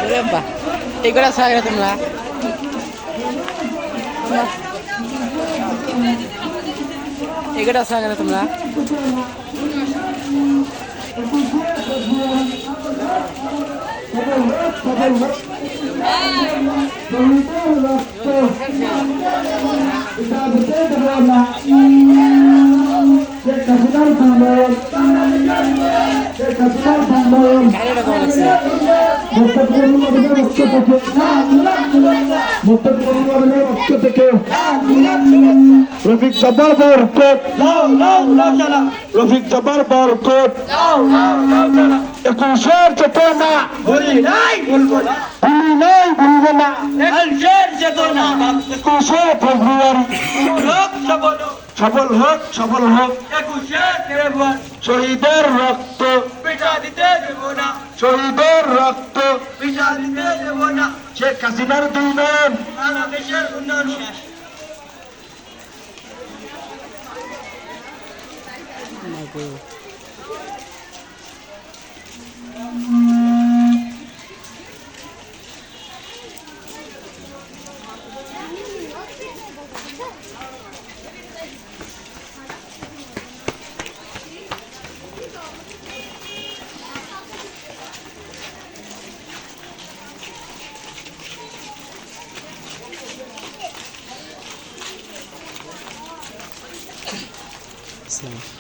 Berapa? Tiga rasa kira tumla. Tiga rasa kira tumla. Kali dah kau leksi. Rafiq Jabbar বরকত রফিক জব্বার বরকত একুশের চেতনা বলি নাই বলবো না ভুলি নাই ভুলবো না একুশের চেতনা 21শে ফেব্রুয়ারি লোক সবল সফল হোক 21শে ফেব্রুয়ারি শহীদের রক্ত পিঠা দিতে দেব না শহীদের রক্ত পিঠা দিতে দেব না শেখ হাসিনার দুই নাম বাংলাদেশের উন্নয়ন শেষ Islam.